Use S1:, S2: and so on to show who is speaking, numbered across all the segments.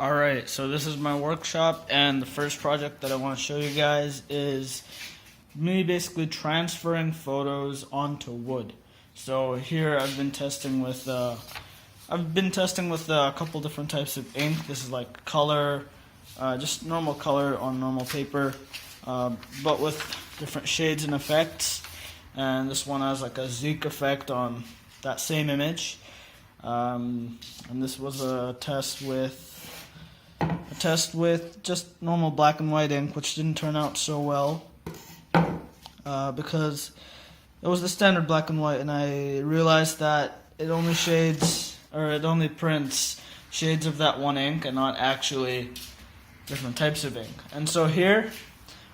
S1: Alright, so this is my workshop, and the first project that I want to show you guys is me basically transferring photos onto wood. So here I've been testing with a couple different types of ink. This is like color, just normal color on normal paper, but with different shades and effects. And this one has like a Zeke effect on that same image. And this was a test with just normal black and white ink, which didn't turn out so well because it was the standard black and white, and I realized that it only prints shades of that one ink and not actually different types of ink. And so here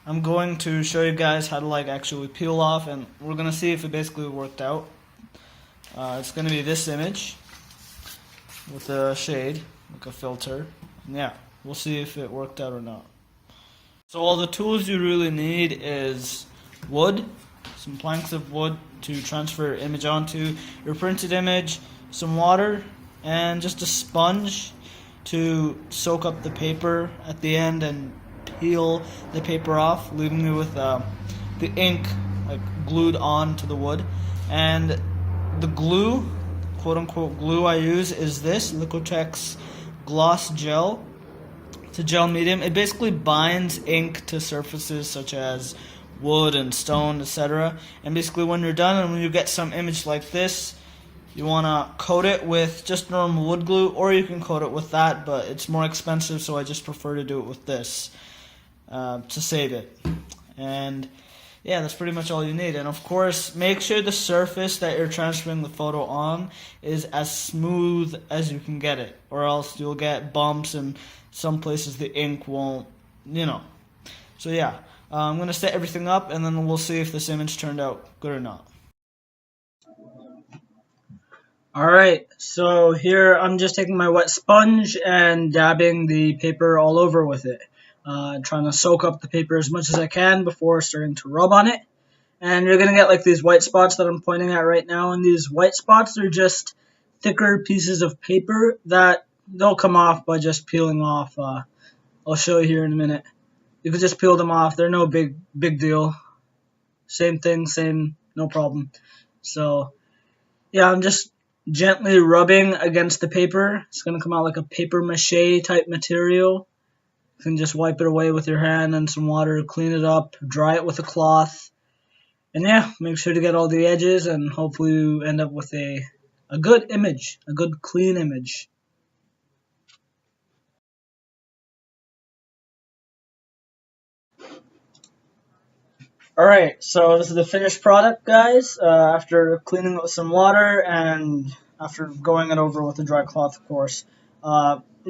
S1: I'm going to show you guys how to actually peel off, and we're gonna see if it basically worked out. It's gonna be this image with a shade, like a filter, and yeah, we'll see if it worked out or not. So all the tools you really need is wood, some planks of wood to transfer your image onto, your printed image, some water, and just a sponge to soak up the paper at the end and peel the paper off, leaving you with the ink glued onto the wood. And the glue, quote-unquote glue, I use is this Liquitex gloss gel. It's a gel medium. It basically binds ink to surfaces such as wood and stone, etc. And basically when you're done and when you get some image like this, you want to coat it with just normal wood glue, or you can coat it with that, but it's more expensive, so I just prefer to do it with this to save it. And yeah, that's pretty much all you need. And of course, make sure the surface that you're transferring the photo on is as smooth as you can get it, or else you'll get bumps and some places the ink won't, So yeah, I'm going to set everything up, and then we'll see if this image turned out good or not. Alright, so here I'm just taking my wet sponge and dabbing the paper all over with it. Trying to soak up the paper as much as I can before starting to rub on it. And you're going to get these white spots that I'm pointing at right now, and these white spots are just thicker pieces of paper that they'll come off by just peeling off. I'll show you here in a minute. You can just peel them off. They're no big deal. Same thing, no problem. So yeah, I'm just gently rubbing against the paper. It's going to come out like a paper mache type material. You can just wipe it away with your hand and some water, clean it up, dry it with a cloth. And yeah, make sure to get all the edges, and hopefully you end up with a good image, a good clean image. Alright, so this is the finished product, guys, after cleaning it with some water and after going it over with a dry cloth, of course.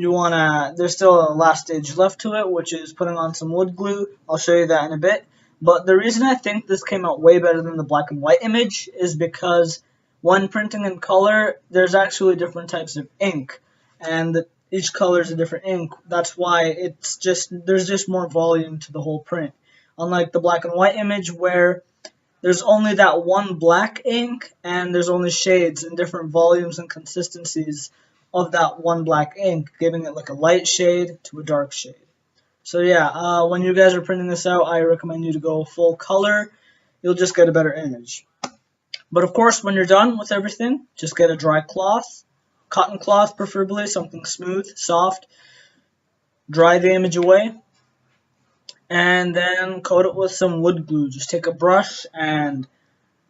S1: There's still a last stage left to it, which is putting on some wood glue. I'll show you that in a bit. But the reason I think this came out way better than the black and white image is because when printing in color, there's actually different types of ink, and each color is a different ink. That's why there's just more volume to the whole print. Unlike the black and white image, where there's only that one black ink and there's only shades and different volumes and consistencies of that one black ink, giving it like a light shade to a dark shade. So yeah, when you guys are printing this out, I recommend you to go full color. You'll just get a better image. But of course, when you're done with everything, just get a dry cloth, cotton cloth preferably, something smooth, soft. Dry the image away, and then coat it with some wood glue. Just take a brush and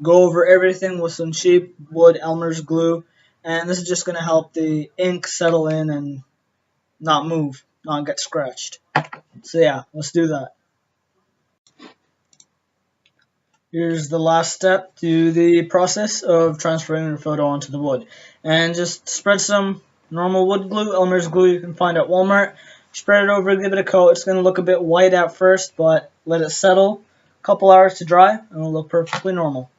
S1: go over everything with some cheap wood Elmer's glue, and this is just going to help the ink settle in and not move, not get scratched. So yeah, let's do that. Here's the last step to the process of transferring your photo onto the wood. And just spread some normal wood glue, Elmer's glue you can find at Walmart. Spread it over, give it a coat. It's going to look a bit white at first, but let it settle. A couple hours to dry, and it'll look perfectly normal.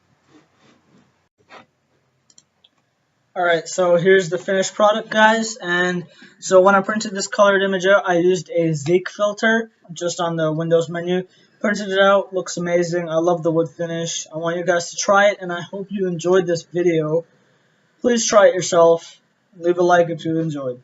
S1: Alright, so here's the finished product, guys. And so when I printed this colored image out, I used a Zeke filter just on the Windows menu. Printed it out, looks amazing. I love the wood finish. I want you guys to try it, and I hope you enjoyed this video. Please try it yourself. Leave a like if you enjoyed.